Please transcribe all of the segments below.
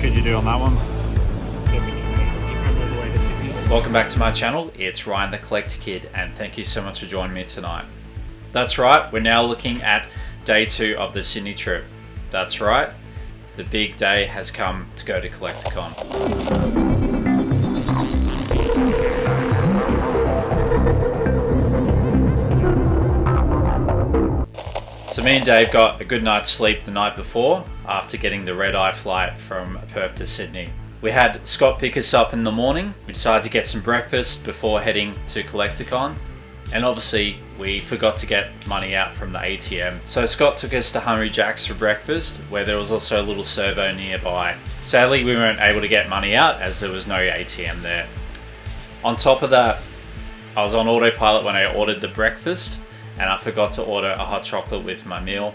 could you do on that one? Welcome back to my channel. It's Ryan the Collector Kid, and thank you so much for joining me tonight. That's right, we're now looking at day 2 of the Sydney trip. That's right, the big day has come to go to Collectacon. So me and Dave got a good night's sleep the night before after getting the red-eye flight from Perth to Sydney. We had Scott pick us up in the morning. We decided to get some breakfast before heading to Collectacon. And obviously we forgot to get money out from the ATM. So Scott took us to Hungry Jack's for breakfast, where there was also a little servo nearby. Sadly we weren't able to get money out as there was no ATM there. On top of that, I was on autopilot when I ordered the breakfast, and I forgot to order a hot chocolate with my meal.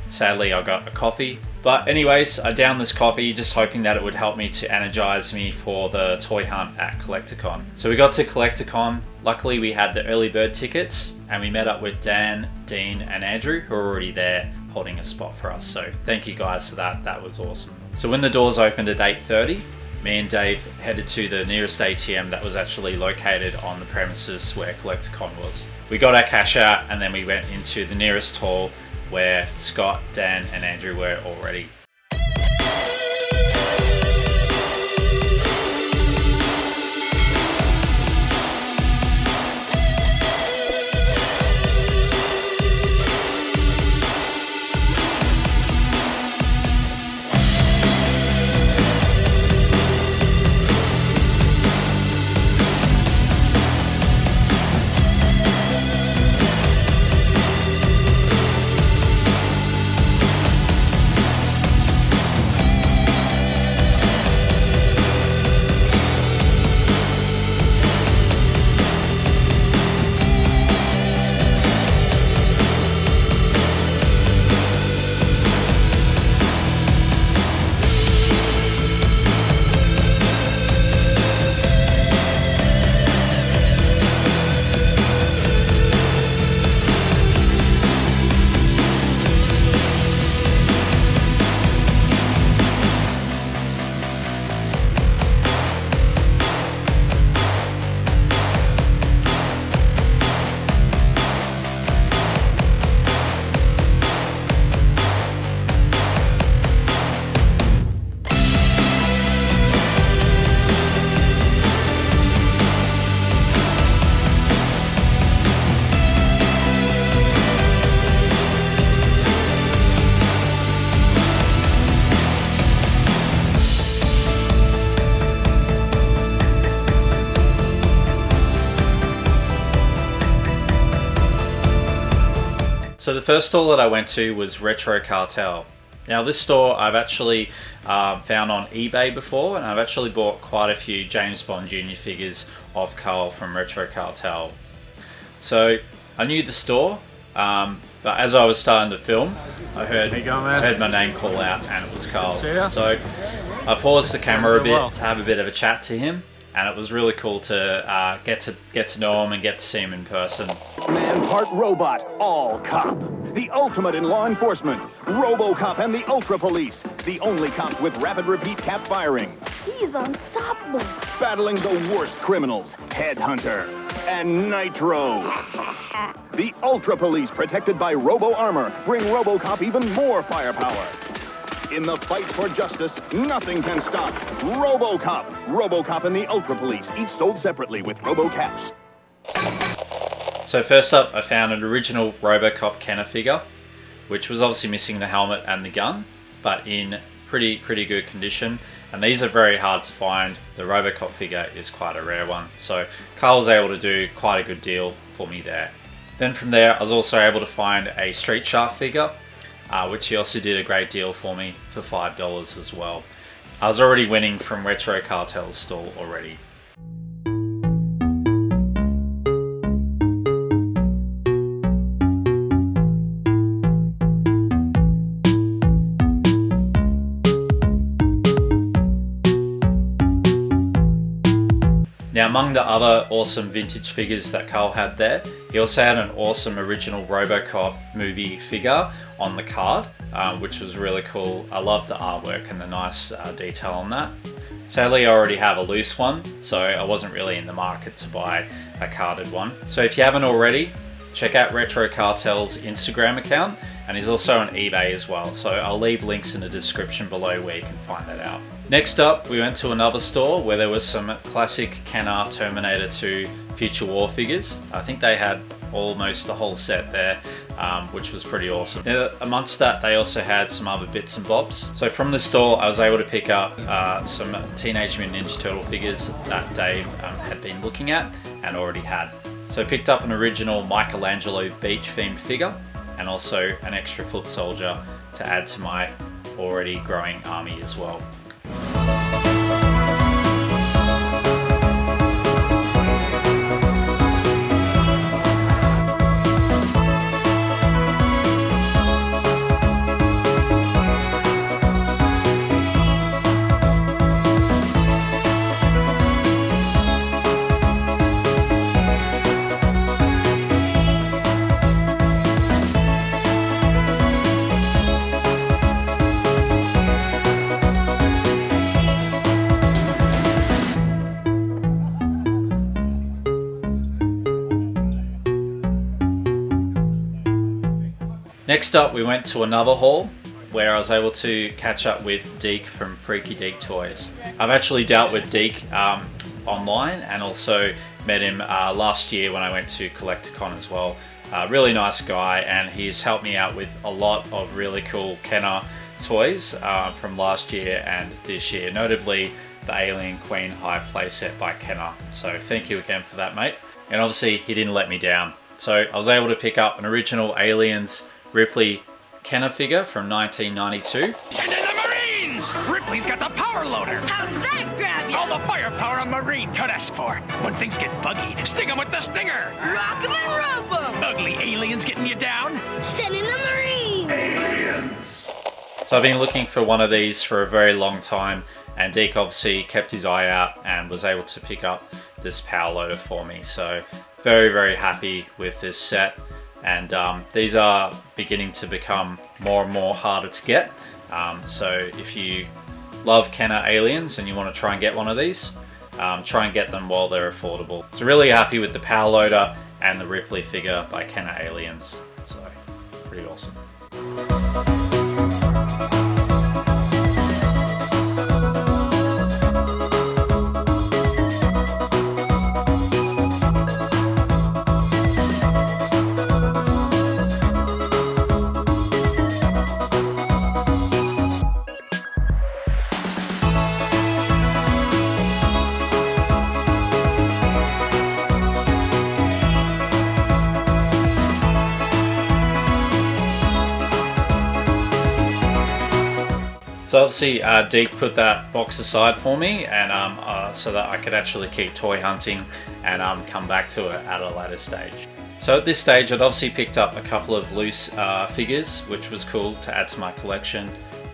Sadly, I got a coffee. But anyways, I downed this coffee just hoping that it would help me to energize me for the toy hunt at Collectacon. So we got to Collectacon. Luckily, we had the early bird tickets, and we met up with Dan, Dean, and Andrew, who were already there holding a spot for us. So thank you guys for that. That was awesome. So when the doors opened at 8:30, me and Dave headed to the nearest ATM that was actually located on the premises where Collectacon was. We got our cash out, and then we went into the nearest hall where Scott, Dan, and Andrew were already. So the first store that I went to was Retro Cartel. Now this store I've actually found on eBay before, and I've actually bought quite a few James Bond Jr. figures of Carl from Retro Cartel. So I knew the store, but as I was starting to film, I heard my name call out, and it was Carl. So I paused the camera a bit to have a bit of a chat to him, and it was really cool to get to know him and get to see him in person. Man, part robot, all cop. The ultimate in law enforcement. RoboCop and the Ultra Police. The only cops with rapid repeat cap firing. He's unstoppable. Battling the worst criminals. Headhunter and Nitro. The Ultra Police, protected by Robo Armor, bring RoboCop even more firepower. In the fight for justice, nothing can stop RoboCop. RoboCop and the Ultra Police, each sold separately with RoboCaps. So first up, I found an original RoboCop Kenner figure, which was obviously missing the helmet and the gun, but in pretty good condition. And these are very hard to find. The RoboCop figure is quite a rare one. So Carl was able to do quite a good deal for me there. Then from there, I was also able to find a Street Shark figure, which he also did a great deal for me for $5 as well. I was already winning from Retro Cartel's stall already. Now, among the other awesome vintage figures that Carl had there, he also had an awesome original RoboCop movie figure on the card, which was really cool. I love the artwork and the nice detail on that. Sadly, I already have a loose one, so I wasn't really in the market to buy a carded one. So if you haven't already, check out Retro Cartel's Instagram account, and he's also on eBay as well, so I'll leave links in the description below where you can find that out. Next up, we went to another store where there was some classic Kenner Terminator 2 Future War figures. I think they had almost the whole set there, which was pretty awesome. Now, amongst that, they also had some other bits and bobs. So from the store, I was able to pick up some Teenage Mutant Ninja Turtle figures that Dave had been looking at and already had. So I picked up an original Michelangelo beach themed figure and also an extra foot soldier to add to my already growing army as well. Next up, we went to another haul where I was able to catch up with Deke from Freaky Deke Toys. I've actually dealt with Deke online and also met him last year when I went to Collectacon as well. Really nice guy, and he's helped me out with a lot of really cool Kenner toys from last year and this year, notably the Alien Queen Hive playset by Kenner. So thank you again for that, mate. And obviously he didn't let me down. So I was able to pick up an original Aliens Ripley Kenner figure from 1992. Send in the Marines! Ripley's got the power loader. How's that grab you? All the firepower a Marine could ask for. When things get buggy, sting them with the stinger. Rock 'em and rope 'em. Ugly aliens getting you down. Send in the Marines. Aliens. So I've been looking for one of these for a very long time, and Deke obviously kept his eye out and was able to pick up this power loader for me. So very, very happy with this set. And these are beginning to become more and more harder to get. So if you love Kenner Aliens and you want to try and get one of these, try and get them while they're affordable. So really happy with the power loader and the Ripley figure by Kenner Aliens. So pretty awesome. So obviously Deke put that box aside for me, and so that I could actually keep toy hunting and come back to it at a later stage. So at this stage I'd obviously picked up a couple of loose figures, which was cool to add to my collection,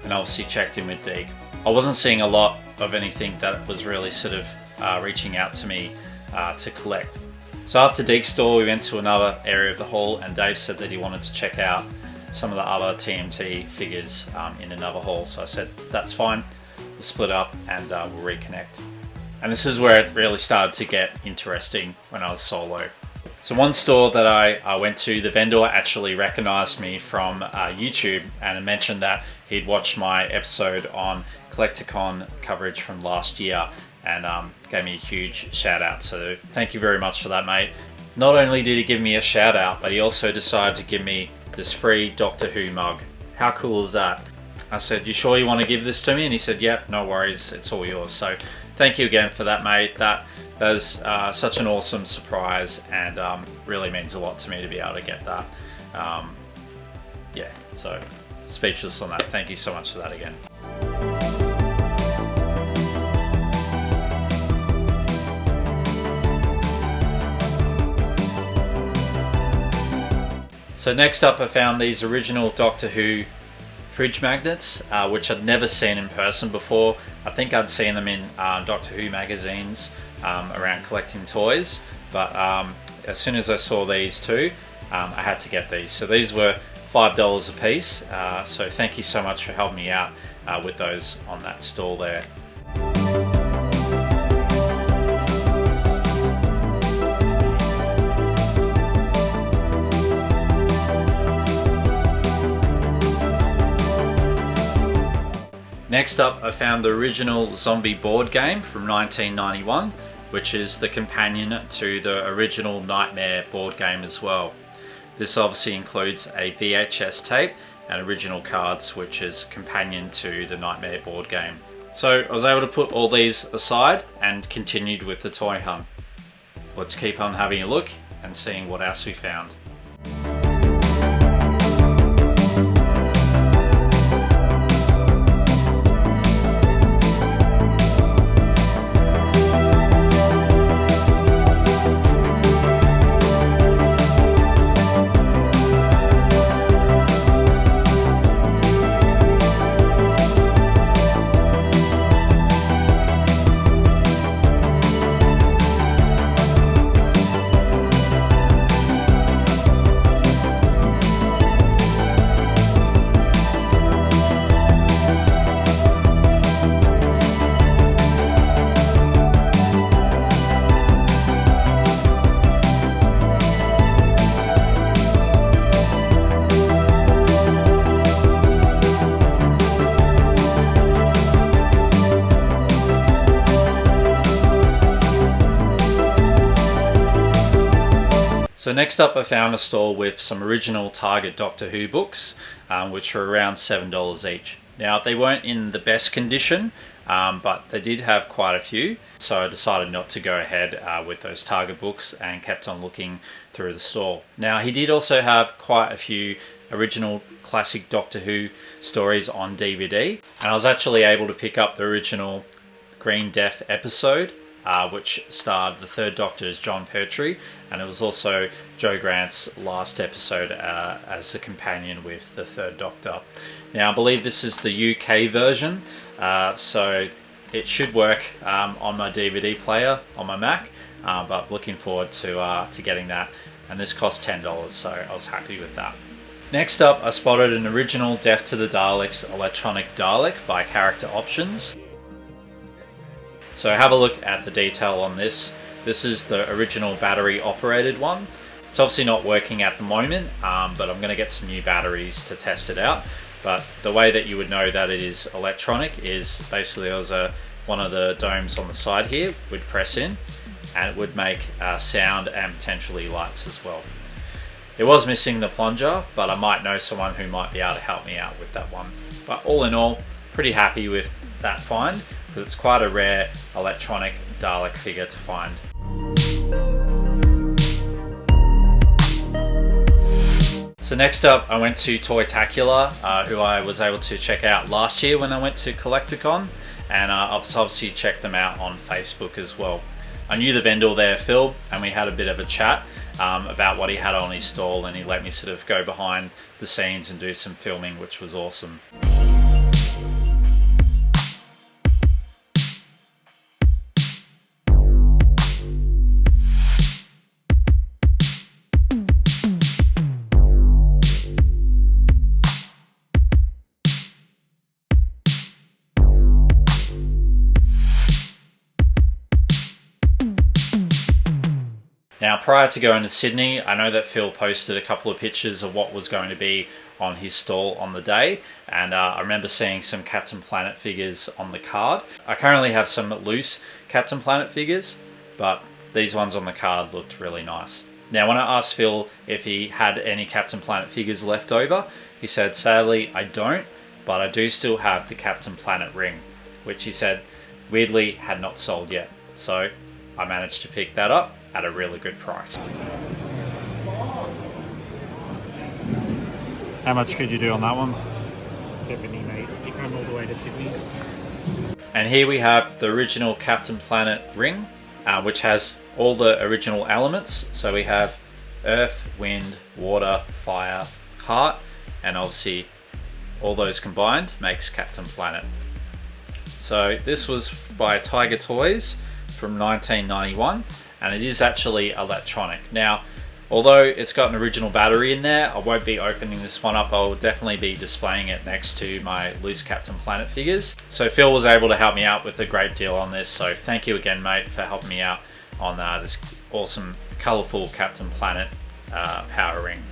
and obviously checked in with Deke. I wasn't seeing a lot of anything that was really sort of reaching out to me to collect. So after Deke's store we went to another area of the hall, and Dave said that he wanted to check out some of the other TMT figures in another haul. So I said, that's fine, we'll split up and we'll reconnect. And this is where it really started to get interesting when I was solo. So one store that I went to, the vendor actually recognized me from YouTube and mentioned that he'd watched my episode on Collectacon coverage from last year, and gave me a huge shout out. So thank you very much for that, mate. Not only did he give me a shout out, but he also decided to give me this free Doctor Who mug. How cool is that? I said, you sure you want to give this to me? And he said, yep, no worries, it's all yours. So thank you again for that, mate. That is such an awesome surprise, and really means a lot to me to be able to get that. Yeah, so speechless on that. Thank you so much for that again. So next up I found these original Doctor Who fridge magnets, which I'd never seen in person before. I think I'd seen them in Doctor Who magazines around collecting toys, but as soon as I saw these two, I had to get these. So these were $5 a piece, so thank you so much for helping me out with those on that stall there. Next up, I found the original zombie board game from 1991, which is the companion to the original Nightmare board game as well. This obviously includes a VHS tape and original cards, which is companion to the Nightmare board game. So I was able to put all these aside and continued with the toy hunt. Let's keep on having a look and seeing what else we found. So next up I found a stall with some original Target Doctor Who books, which were around $7 each. Now they weren't in the best condition, but they did have quite a few, so I decided not to go ahead with those Target books and kept on looking through the stall. Now he did also have quite a few original classic Doctor Who stories on DVD, and I was actually able to pick up the original Green Death episode, which starred the Third Doctor as John Pertwee, and it was also Joe Grant's last episode as the companion with the Third Doctor. Now I believe this is the UK version, so it should work on my DVD player on my Mac, but looking forward to getting that, and this cost $10, so I was happy with that. Next up I spotted an original Death to the Daleks electronic Dalek by Character Options. So have a look at the detail on this. This is the original battery operated one. It's obviously not working at the moment, but I'm going to get some new batteries to test it out. But the way that you would know that it is electronic is basically there's one of the domes on the side here would press in, and it would make sound and potentially lights as well. It was missing the plunger, but I might know someone who might be able to help me out with that one. But all in all, pretty happy with that find, because it's quite a rare electronic Dalek figure to find. So next up I went to Toytacular, who I was able to check out last year when I went to Collectacon, and I've obviously checked them out on Facebook as well. I knew the vendor there, Phil, and we had a bit of a chat about what he had on his stall, and he let me sort of go behind the scenes and do some filming, which was awesome. Now, prior to going to Sydney, I know that Phil posted a couple of pictures of what was going to be on his stall on the day, and I remember seeing some Captain Planet figures on the card. I currently have some loose Captain Planet figures, but these ones on the card looked really nice. Now, when I asked Phil if he had any Captain Planet figures left over, he said, sadly, I don't, but I do still have the Captain Planet ring, which he said, weirdly, had not sold yet. So I managed to pick that up at a really good price. How much could you do on that one? 70, mate. You come all the way to Sydney. And here we have the original Captain Planet ring, which has all the original elements. So we have Earth, Wind, Water, Fire, Heart, and obviously all those combined makes Captain Planet. So this was by Tiger Toys from 1991, and it is actually electronic. Now, although it's got an original battery in there, I won't be opening this one up. I will definitely be displaying it next to my loose Captain Planet figures. So Phil was able to help me out with a great deal on this, so thank you again, mate, for helping me out on this awesome colourful Captain Planet power ring.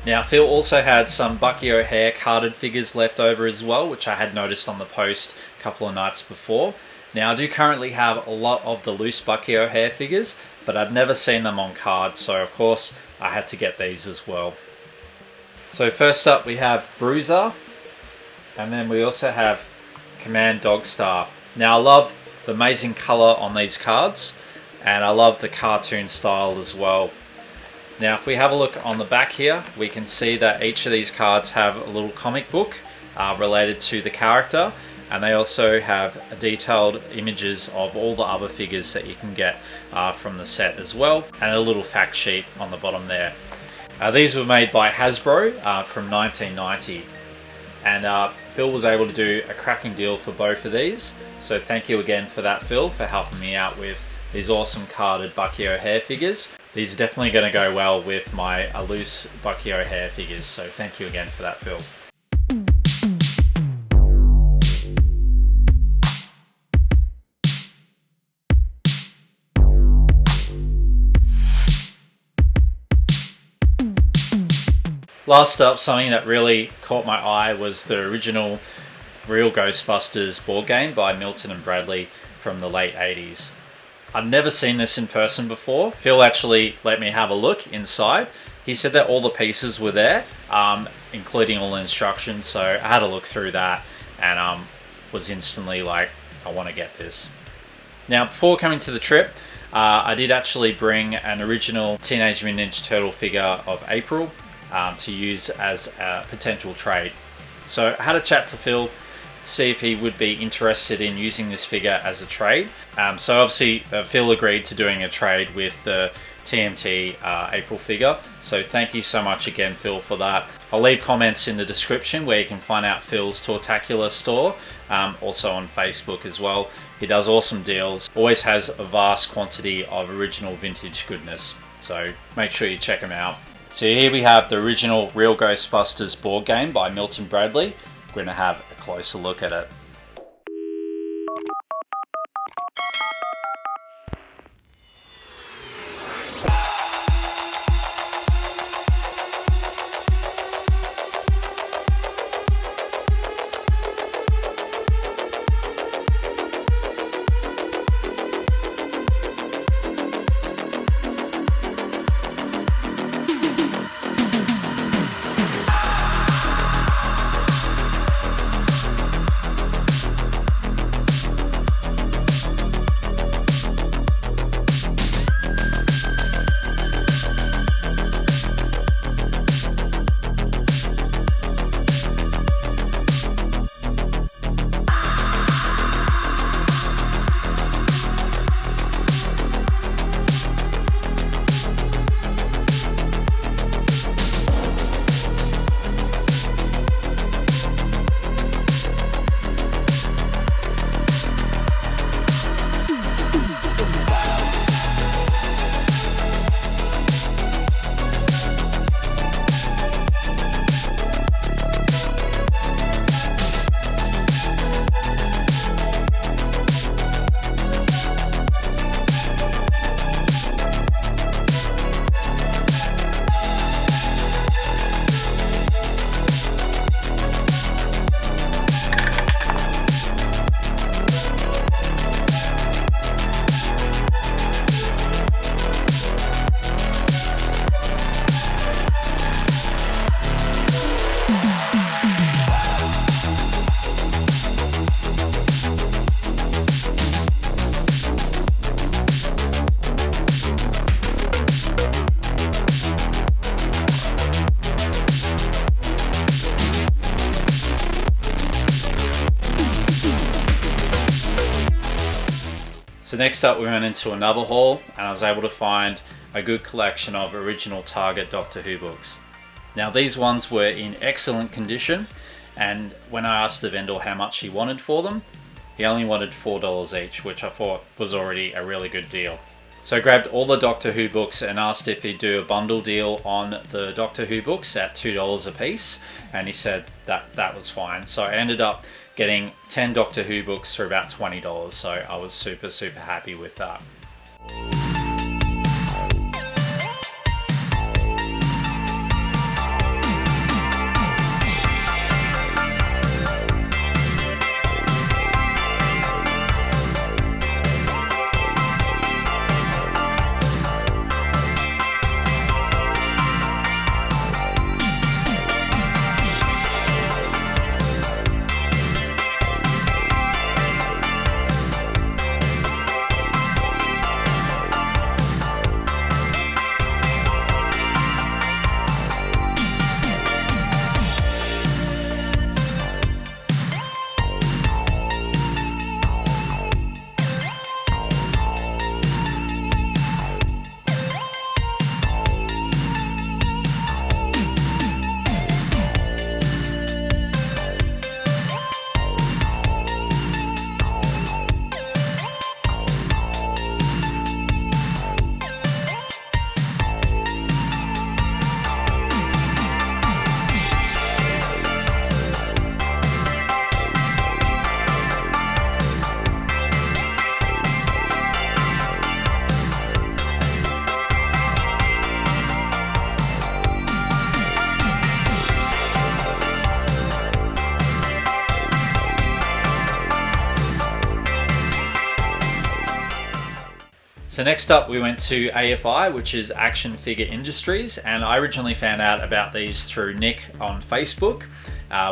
Now, Phil also had some Bucky O'Hare carded figures left over as well, which I had noticed on the post a couple of nights before. Now, I do currently have a lot of the loose Bucky O'Hare figures, but I'd never seen them on cards, so of course I had to get these as well. So first up we have Bruiser, and then we also have Command Dogstar. Now, I love the amazing colour on these cards, and I love the cartoon style as well. Now, if we have a look on the back here, we can see that each of these cards have a little comic book related to the character, and they also have detailed images of all the other figures that you can get from the set as well, and a little fact sheet on the bottom there. These were made by Hasbro from 1990, and Phil was able to do a cracking deal for both of these, so thank you again for that, Phil, for helping me out with these awesome carded Bucky O'Hare figures. These are definitely going to go well with my loose Bucky O'Hare figures, so thank you again for that, Phil. Last up, something that really caught my eye was the original Real Ghostbusters board game by Milton and Bradley from the late 80s. I'd never seen this in person before. Phil actually let me have a look inside. He said that all the pieces were there, including all the instructions, so I had a look through that and was instantly like, I want to get this. Now, before coming to the trip, I did actually bring an original Teenage Mutant Ninja Turtle figure of April to use as a potential trade. So I had a chat to Phil, see if he would be interested in using this figure as a trade. So obviously Phil agreed to doing a trade with the TMT April figure, so thank you so much again, Phil, for that. I'll leave comments in the description where you can find out Phil's Tortacular store, also on Facebook as well. He does awesome deals, always has a vast quantity of original vintage goodness, so make sure you check him out. So here we have the original Real Ghostbusters board game by Milton Bradley. We're going to have a closer look at it. next up we went into another haul and I was able to find a good collection of original Target Doctor Who books. Now these ones were in excellent condition, and when I asked the vendor how much he wanted for them, he only wanted $4 each, which I thought was already a really good deal. So I grabbed all the Doctor Who books and asked if he'd do a bundle deal on the Doctor Who books at $2 a piece, and he said that was fine. So I ended up getting 10 Doctor Who books for about $20, so I was super happy with that. So next up we went to AFI, which is Action Figure Industries, and I originally found out about these through Nick on Facebook,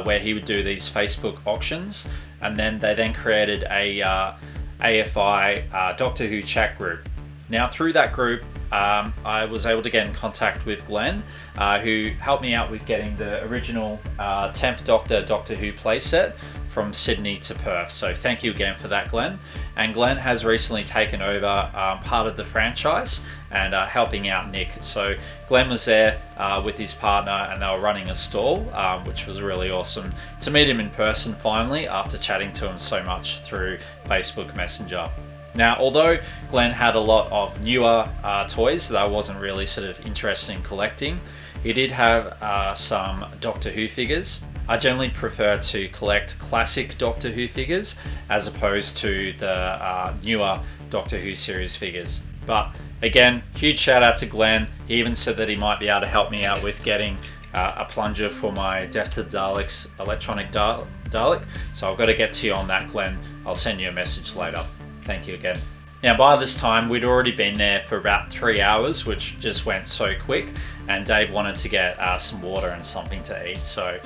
where he would do these Facebook auctions, and then they created a AFI Doctor Who chat group. Now through that group I was able to get in contact with Glenn, who helped me out with getting the original 10th Doctor Who playset from Sydney to Perth. So thank you again for that, Glenn. And Glenn has recently taken over part of the franchise and helping out Nick. So Glenn was there with his partner and they were running a stall, which was really awesome to meet him in person finally after chatting to him so much through Facebook Messenger. Now, although Glenn had a lot of newer toys that I wasn't really sort of interested in collecting, he did have some Doctor Who figures. I generally prefer to collect classic Doctor Who figures as opposed to the newer Doctor Who series figures. But again, huge shout out to Glenn. He even said that he might be able to help me out with getting a plunger for my Death to the Daleks electronic Dalek. So I've got to get to you on that, Glenn. I'll send you a message later. Thank you again. Now by this time we'd already been there for about 3 hours, which just went so quick, and Dave wanted to get some water and something to eat, so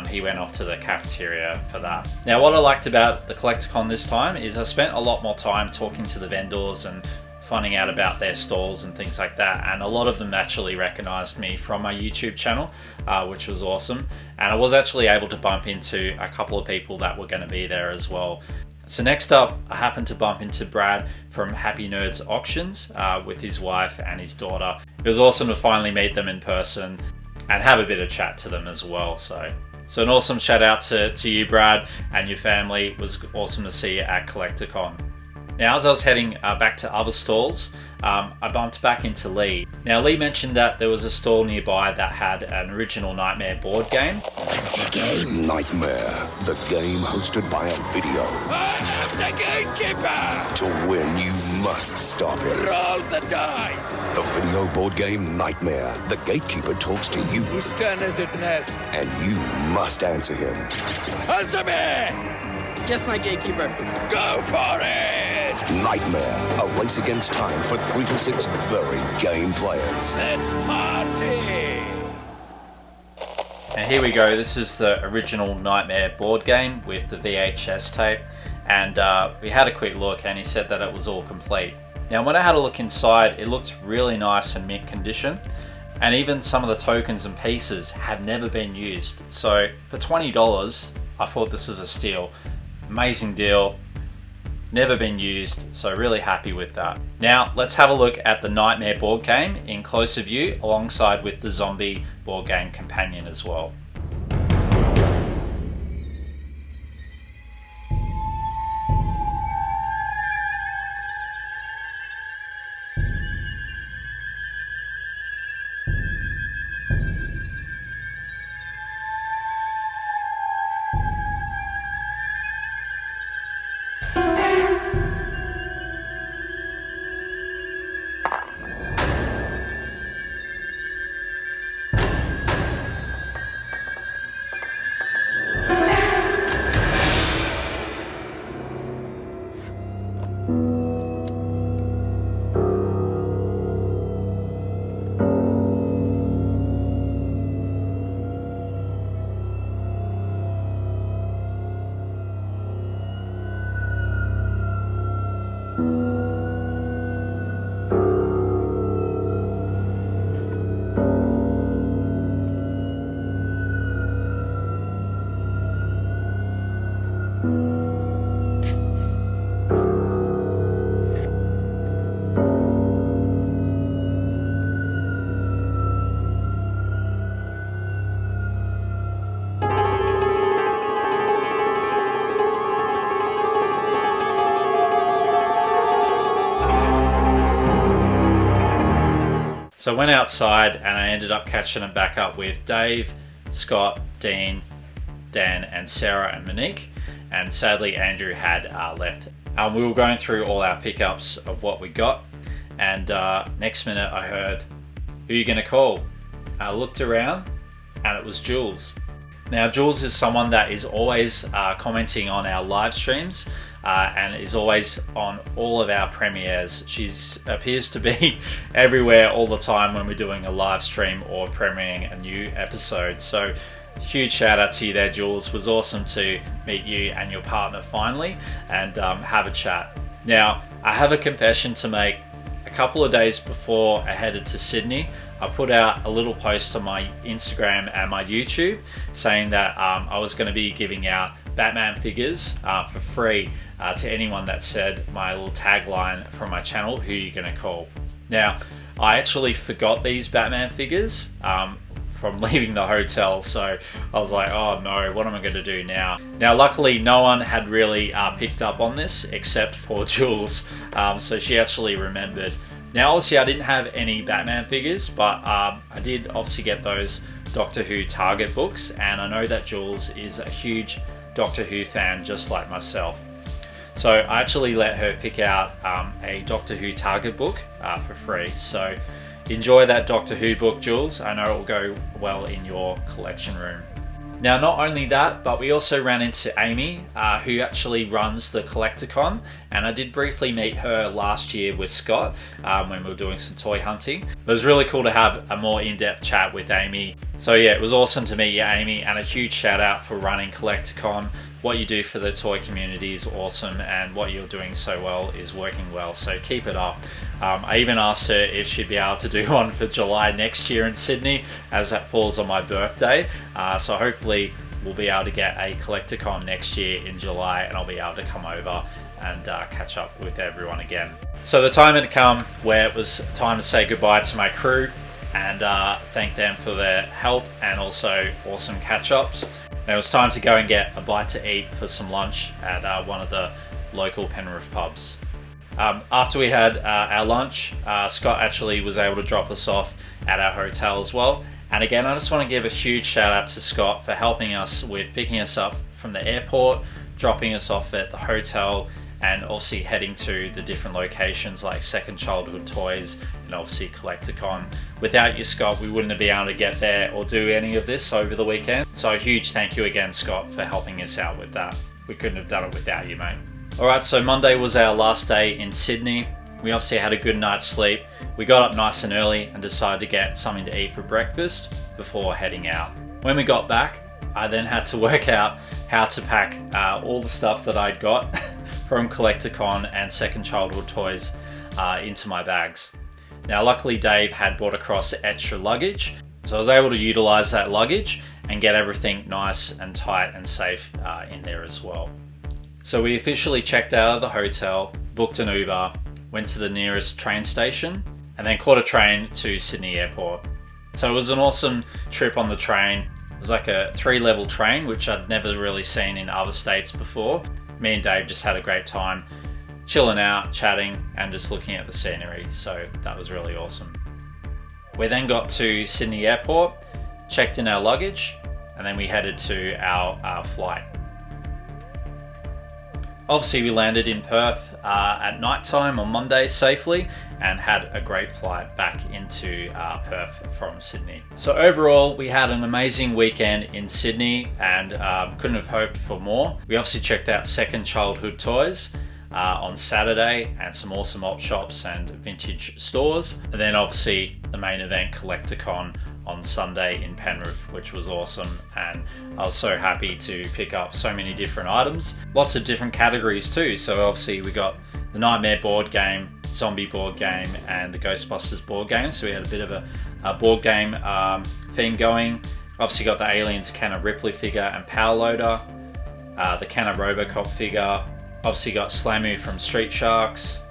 he went off to the cafeteria for that. Now what I liked about the Collectacon this time is I spent a lot more time talking to the vendors and finding out about their stalls and things like that, and a lot of them actually recognized me from my YouTube channel, which was awesome. And I was actually able to bump into a couple of people that were going to be there as well. So next up, I happened to bump into Brad from Happy Nerds Auctions with his wife and his daughter. It was awesome to finally meet them in person and have a bit of chat to them as well. So an awesome shout out to you, Brad, and your family. It was awesome to see you at Collectacon. Now, as I was heading back to other stalls, I bumped back into Lee. Now, Lee mentioned that there was a stall nearby that had an original Nightmare board game. Nightmare, the game hosted by a video. I am the gatekeeper! To win, you must stop it. Roll the dice! The video board game Nightmare. The gatekeeper talks to you, Whose turn is it next? and you must answer him. Answer me! Yes, my gatekeeper. Go for it! Nightmare, a race against time for 3 to 6 very game players. Let's party! And here we go. This is the original Nightmare board game with the VHS tape, and we had a quick look and he said that it was all complete. Now when I had a look inside, it looked really nice and mint condition, and even some of the tokens and pieces have never been used. So for $20, I thought this is a steal. Amazing deal. never been used, so really happy with that. Now let's have a look at the Nightmare board game in closer view alongside with the Zombie board game companion as well. So I went outside and I ended up catching it back up with Dave, Scott, Dean, Dan and Sarah and Monique, and sadly Andrew had left. We were going through all our pickups of what we got, and next minute I heard, "Who are you going to call?" I looked around and it was Jules. Now Jules is someone that is always commenting on our live streams and is always on all of our premieres. She appears to be everywhere all the time when we're doing a live stream or premiering a new episode. So huge shout out to you there, Jules. It was awesome to meet you and your partner finally and have a chat. Now I have a confession to make. A couple of days before I headed to Sydney, I put out a little post on my Instagram and my YouTube saying that I was going to be giving out Batman figures for free to anyone that said my little tagline from my channel, "Who you going to call?" Now, I actually forgot these Batman figures from leaving the hotel, so I was like, oh no, what am I going to do now? Now luckily no one had really picked up on this except for Jules, so she actually remembered. Now obviously I didn't have any Batman figures, but I did obviously get those Doctor Who Target books, and I know that Jules is a huge Doctor Who fan just like myself. So I actually let her pick out a Doctor Who Target book for free. So enjoy that Doctor Who book, Jules. I know it will go well in your collection room. Now, not only that, but we also ran into Amy, who actually runs the Collectacon, and I did briefly meet her last year with Scott when we were doing some toy hunting. It was really cool to have a more in-depth chat with Amy. So yeah, it was awesome to meet you, Amy, and a huge shout out for running Collectacon. What you do for the toy community is awesome, and what you're doing so well is working well, so keep it up. I even asked her if she'd be able to do one for July next year in Sydney, as that falls on my birthday, so hopefully we'll be able to get a Collectacon next year in July, and I'll be able to come over and catch up with everyone again. So the time had come where it was time to say goodbye to my crew and thank them for their help and also awesome catch-ups. And it was time to go and get a bite to eat for some lunch at one of the local Penrith pubs. After we had our lunch, Scott actually was able to drop us off at our hotel as well. And again, I just want to give a huge shout out to Scott for helping us with picking us up from the airport, dropping us off at the hotel, and obviously heading to the different locations like Second Childhood Toys and obviously Collectacon. Without you, Scott, we wouldn't have been able to get there or do any of this over the weekend. So a huge thank you again, Scott, for helping us out with that. We couldn't have done it without you, mate. Alright, so Monday was our last day in Sydney. We obviously had a good night's sleep. We got up nice and early and decided to get something to eat for breakfast before heading out. When we got back, I then had to work out how to pack all the stuff that I'd got from Collectacon and Second Childhood Toys into my bags. Now luckily Dave had brought across extra luggage, so I was able to utilize that luggage and get everything nice and tight and safe in there as well. So we officially checked out of the hotel, booked an Uber, went to the nearest train station, and then caught a train to Sydney Airport. So it was an awesome trip on the train. It was like a 3-level train, which I'd never really seen in other states before. Me and Dave just had a great time chilling out, chatting, and just looking at the scenery. So that was really awesome. We then got to Sydney Airport, checked in our luggage, and then we headed to our flight. Obviously we landed in Perth at night time on Monday safely and had a great flight back into Perth from Sydney. So overall we had an amazing weekend in Sydney and couldn't have hoped for more. We obviously checked out Second Childhood Toys on Saturday and some awesome op shops and vintage stores. And then obviously the main event, Collectacon, on Sunday in Penrith, which was awesome, and I was so happy to pick up so many different items. Lots of different categories too, so obviously we got the Nightmare board game, Zombie board game, and the Ghostbusters board game, so we had a bit of a board game theme going. Obviously got the Aliens Kenner Ripley figure and Power Loader, the Kenner Robocop figure, obviously got Slamu from Street Sharks,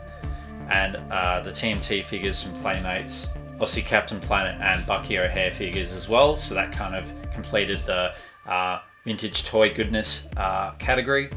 and the TNT figures from Playmates. Obviously Captain Planet and Bucky O'Hare figures as well, so that kind of completed the vintage toy goodness category.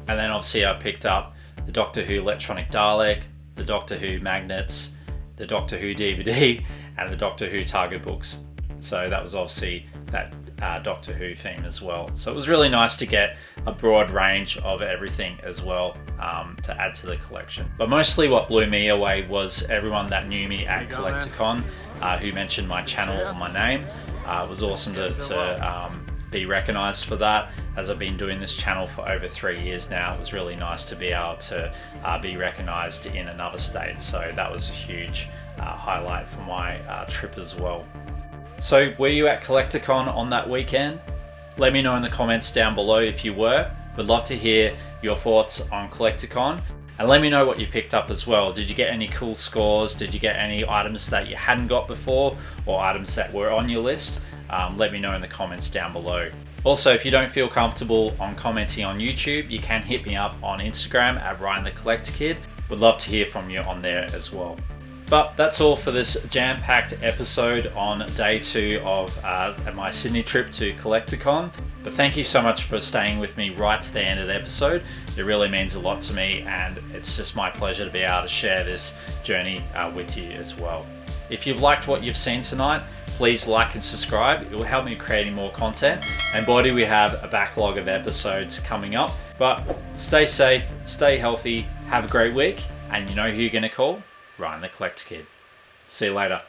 And then obviously I picked up the Doctor Who Electronic Dalek, the Doctor Who magnets, the Doctor Who DVD, and the Doctor Who Target books. So that was obviously that Doctor Who theme as well. So it was really nice to get a broad range of everything as well to add to the collection. But mostly what blew me away was everyone that knew me at Collectacon, who mentioned my channel or my name. It was awesome to be recognised for that, as I've been doing this channel for over 3 years now. It was really nice to be able to be recognised in another state, so that was a huge highlight for my trip as well. So were you at Collectacon on that weekend? Let me know in the comments down below if you were. Would love to hear your thoughts on Collectacon, and let me know what you picked up as well. Did you get any cool scores? Did you get any items that you hadn't got before, or items that were on your list? Let me know in the comments down below. Also, if you don't feel comfortable on commenting on YouTube, you can hit me up on Instagram at Ryan the Collector Kid. Would love to hear from you on there as well. But that's all for this jam-packed episode on day 2 of my Sydney trip to Collectacon. But thank you so much for staying with me right to the end of the episode. It really means a lot to me, and it's just my pleasure to be able to share this journey with you as well. If you've liked what you've seen tonight, please like and subscribe. It will help me creating more content. And boy, do we have a backlog of episodes coming up. But stay safe, stay healthy, have a great week, and you know who you're going to call? Ryan the Collector Kid. See you later.